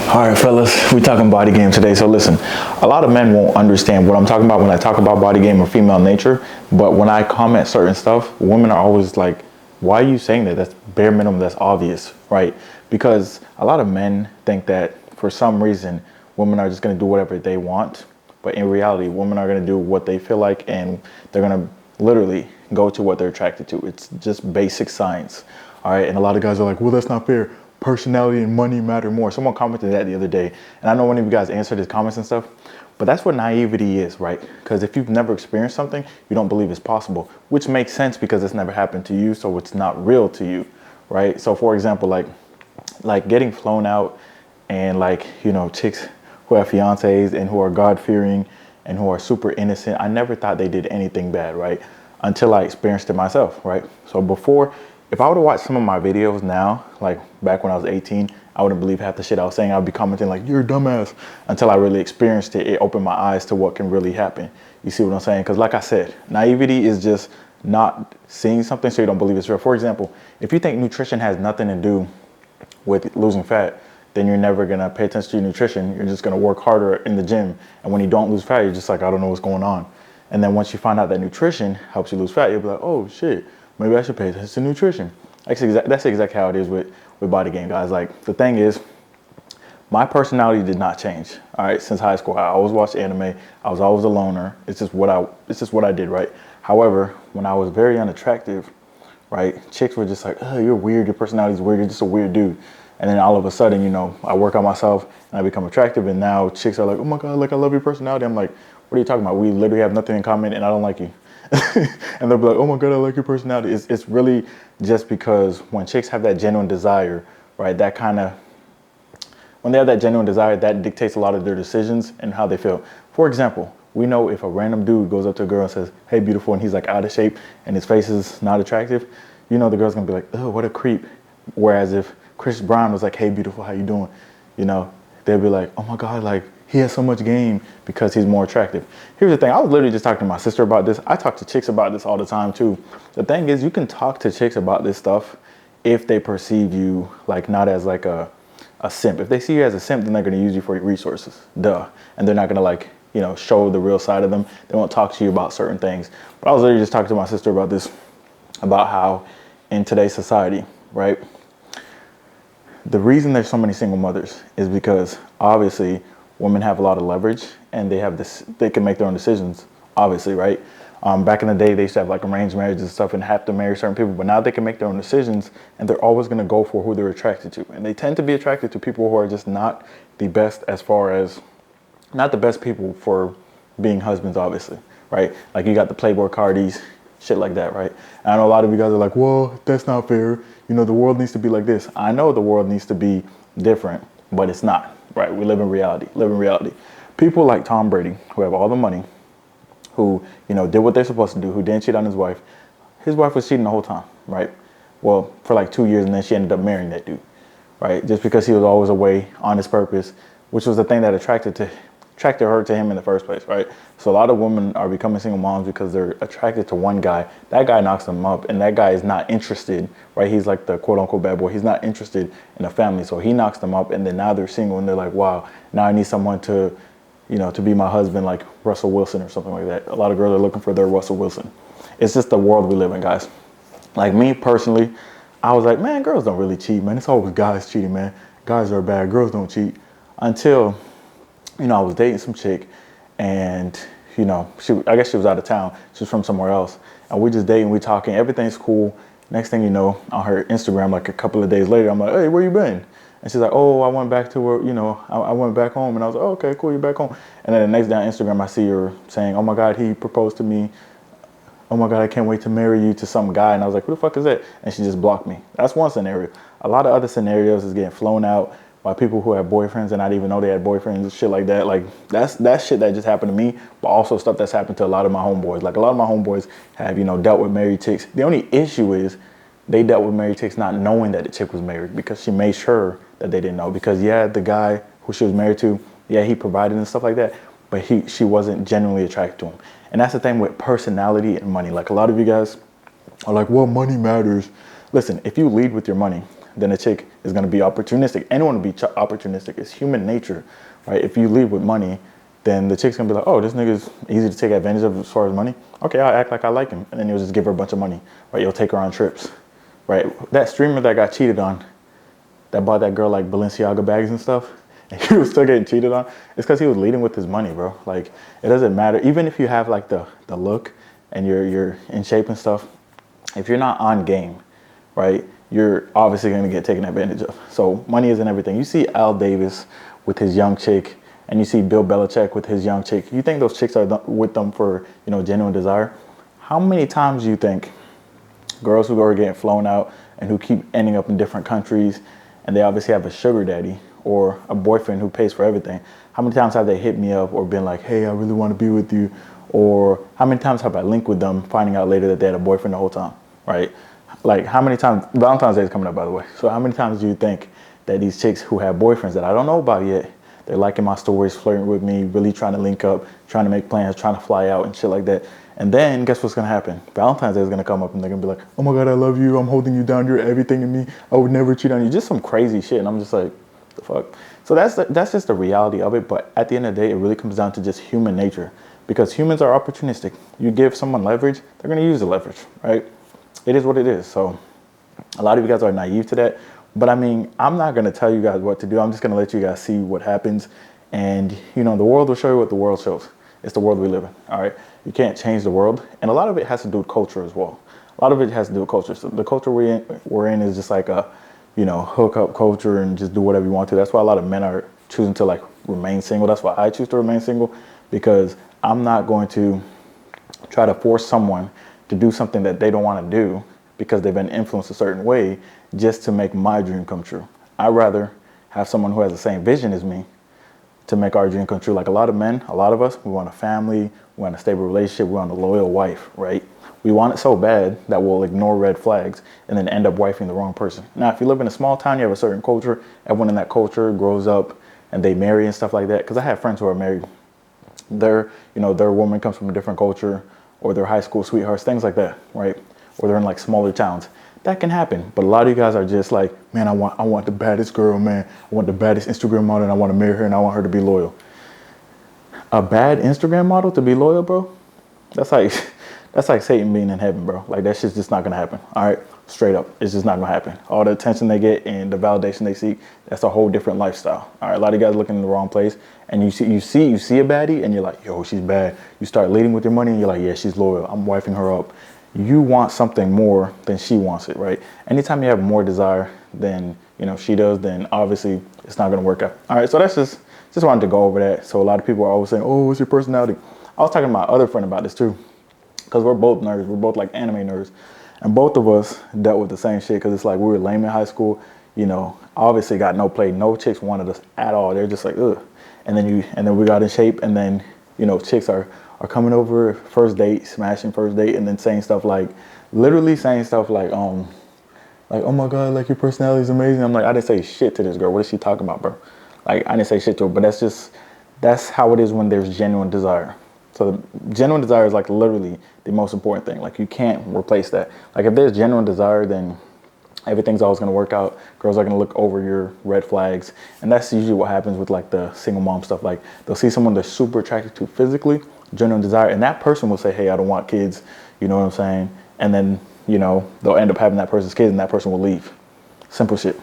All right, fellas, we talking body game today. So listen, a lot of men won't understand what I'm talking about when I talk about body game or female nature. But when I comment certain stuff, women are always like, why are you saying that? That's bare minimum, that's obvious, right? Because a lot of men think that for some reason, women are just gonna do whatever they want. But in reality, women are gonna do what they feel like, and they're gonna literally go to what they're attracted to. It's just basic science. All right, and a lot of guys are like, well, that's not fair. Personality and money matter more. Someone commented that the other day, and I know one of you guys answered his comments and stuff, but that's what naivety is, right? Because if you've never experienced something, you don't believe it's possible, which makes sense because it's never happened to you, so it's not real to you, right? So for example, like getting flown out and chicks who have fiancés and who are God-fearing and who are super innocent, I never thought they did anything bad, right? Until I experienced it myself, right? So before, if I were to watch some of my videos now, like back when I was 18, I wouldn't believe half the shit I was saying. I'd be commenting like, you're a dumbass. Until I really experienced it, it opened my eyes to what can really happen. You see what I'm saying? Because like I said, naivety is just not seeing something so you don't believe it's real. For example, if you think nutrition has nothing to do with losing fat, then you're never gonna pay attention to your nutrition. You're just gonna work harder in the gym. And when you don't lose fat, you're just like, I don't know what's going on. And then once you find out that nutrition helps you lose fat, you'll be like, oh shit, maybe I should pay attention to nutrition. That's exactly how it is with body game, guys. Like, the thing is, my personality did not change, all right, since high school. I always watched anime. I was always a loner. It's just what I did, right? However, when I was very unattractive, right, chicks were just like, oh, you're weird, your personality's weird, you're just a weird dude. And then all of a sudden, I work on myself and I become attractive, and now chicks are like, oh my God, like, I love your personality. I'm like, what are you talking about? We literally have nothing in common and I don't like you. And they'll be like, oh my God, I like your personality. It's really just because when chicks have that genuine desire, right, when they have that genuine desire, that dictates a lot of their decisions and how they feel. For example, we know if a random dude goes up to a girl and says, hey, beautiful, and he's like out of shape and his face is not attractive, the girl's gonna be like, oh, what a creep. Whereas if Chris Brown was like, hey, beautiful, how you doing? They'll be like, oh my God, like, he has so much game because he's more attractive. Here's the thing. I was literally just talking to my sister about this. I talk to chicks about this all the time too. The thing is, you can talk to chicks about this stuff if they perceive you like not as like a simp. If they see you as a simp, then they're going to use you for resources. Duh. And they're not going to show the real side of them. They won't talk to you about certain things. But I was literally just talking to my sister about this, about how in today's society, right, the reason there's so many single mothers is because obviously women have a lot of leverage and they can make their own decisions, obviously, right? Back in the day, they used to have like arranged marriages and stuff and have to marry certain people, but now they can make their own decisions and they're always going to go for who they're attracted to. And they tend to be attracted to people who are just not the best not the best people for being husbands, obviously, right? Like, you got the Playboy Cardis, shit like that, right? And I know a lot of you guys are like, well, that's not fair. The world needs to be like this. I know the world needs to be different, but it's not. Right, we live in reality. People like Tom Brady, who have all the money, who, did what they're supposed to do, who didn't cheat on his wife. His wife was cheating the whole time, right? Well, for like 2 years, and then she ended up marrying that dude, right? Just because he was always away on his purpose, which was the thing that attracted her to him in the first place, right? So a lot of women are becoming single moms because they're attracted to one guy. That guy knocks them up, and that guy is not interested, right? He's like the quote unquote bad boy. He's not interested in a family, so he knocks them up, and then now they're single, and they're like, wow, now I need someone to be my husband, like Russell Wilson or something like that. A lot of girls are looking for their Russell Wilson. It's just the world we live in, guys. Like, me personally, I was like, man, girls don't really cheat, man. It's always guys cheating, man. Guys are bad, girls don't cheat. Until I was dating some chick, and I guess she was out of town. She was from somewhere else, and we just dating, we talking, everything's cool. Next thing you know, on her Instagram, like a couple of days later, I'm like, hey, where you been? And she's like, oh, I went back to where, I went back home. And I was like, oh, okay, cool, you're back home. And then the next day on Instagram, I see her saying, oh my God, he proposed to me. Oh my God, I can't wait to marry you, to some guy. And I was like, who the fuck is that? And she just blocked me. That's one scenario. A lot of other scenarios is getting flown out by people who have boyfriends and not even know they had boyfriends and shit like that. Like, that's shit that just happened to me, but also stuff that's happened to a lot of my homeboys. Like, a lot of my homeboys have, dealt with married chicks. The only issue is they dealt with married chicks not knowing that the chick was married, because she made sure that they didn't know. Because the guy who she was married to, he provided and stuff like that, but she wasn't genuinely attracted to him. And that's the thing with personality and money. Like, a lot of you guys are like, well, money matters. Listen, if you lead with your money, then a chick is going to be opportunistic. Anyone will be opportunistic. It's human nature, right? If you lead with money, then the chick's going to be like, oh, this nigga's easy to take advantage of as far as money. Okay, I'll act like I like him. And then you'll just give her a bunch of money, right? You'll take her on trips, right? That streamer that got cheated on, that bought that girl like Balenciaga bags and stuff, and he was still getting cheated on, it's because he was leading with his money, bro. Like, it doesn't matter. Even if you have like the look and you're in shape and stuff, if you're not on game, right, you're obviously going to get taken advantage of. So money isn't everything. You see Al Davis with his young chick, and you see Bill Belichick with his young chick. You think those chicks are with them for, you know, genuine desire? How many times do you think girls who are getting flown out and who keep ending up in different countries, and they obviously have a sugar daddy or a boyfriend who pays for everything, how many times have they hit me up or been like, hey, I really want to be with you? Or how many times have I linked with them finding out later that they had a boyfriend the whole time, right? Like, how many times, Valentine's Day is coming up, by the way. So how many times do you think that these chicks who have boyfriends that I don't know about yet, they're liking my stories, flirting with me, really trying to link up, trying to make plans, trying to fly out and shit like that. And then guess what's going to happen? Valentine's Day is going to come up and they're going to be like, oh my God, I love you. I'm holding you down. You're everything to me. I would never cheat on you. Just some crazy shit. And I'm just like, the fuck? So that's just the reality of it. But at the end of the day, it really comes down to just human nature, because humans are opportunistic. You give someone leverage, they're going to use the leverage, right? It is what it is. So a lot of you guys are naive to that. But I mean, I'm not going to tell you guys what to do. I'm just going to let you guys see what happens. And, you know, the world will show you what the world shows. It's the world we live in, all right? You can't change the world. And a lot of it has to do with culture as well. A lot of it has to do with culture. So the culture we're in is just like a, you know, hookup culture and just do whatever you want to. That's why a lot of men are choosing to like remain single. That's why I choose to remain single, because I'm not going to try to force someone to do something that they don't want to do because they've been influenced a certain way just to make my dream come true. I'd rather have someone who has the same vision as me to make our dream come true. Like a lot of men, a lot of us, we want a family, we want a stable relationship, we want a loyal wife, right? We want it so bad that we'll ignore red flags and then end up wifing the wrong person. Now, if you live in a small town, you have a certain culture, everyone in that culture grows up and they marry and stuff like that. Because I have friends who are married. Their woman comes from a different culture, or their high school sweethearts, things like that, right? Or they're in like smaller towns. That can happen. But a lot of you guys are just like, man, I want the baddest girl, man. I want the baddest Instagram model, and I want to marry her, and I want her to be loyal. A bad Instagram model to be loyal, bro? That's like Satan being in heaven, bro. Like, that shit's just not gonna happen. All right, straight up, it's just not gonna happen. All the attention they get and the validation they seek, that's a whole different lifestyle. All right, a lot of you guys looking in the wrong place, and you see a baddie, and you're like, yo, she's bad. You start leading with your money, and you're like, yeah, she's loyal. I'm wifing her up. You want something more than she wants it, right? Anytime you have more desire than, you know, she does, then obviously it's not gonna work out. All right, so that's just wanted to go over that. So a lot of people are always saying, oh, what's your personality? I was talking to my other friend about this too, because we're both nerds. We're both like anime nerds. And both of us dealt with the same shit, because it's like we were lame in high school. You know, obviously got no play. No chicks wanted us at all. They're just like, ugh. And then we got in shape, and then, you know, chicks are coming over first date, smashing first date, and then saying stuff like, literally saying stuff like, oh my God, like your personality is amazing. I'm like, I didn't say shit to this girl. What is she talking about, bro? Like, I didn't say shit to her. But that's how it is when there's genuine desire. So the genuine desire is like literally the most important thing. Like, you can't replace that. Like, if there's genuine desire, then everything's always going to work out. Girls are going to look over your red flags. And that's usually what happens with like the single mom stuff. Like, they'll see someone they're super attracted to physically, genuine desire, and that person will say, hey, I don't want kids. You know what I'm saying? And then, you know, they'll end up having that person's kids, and that person will leave. Simple shit.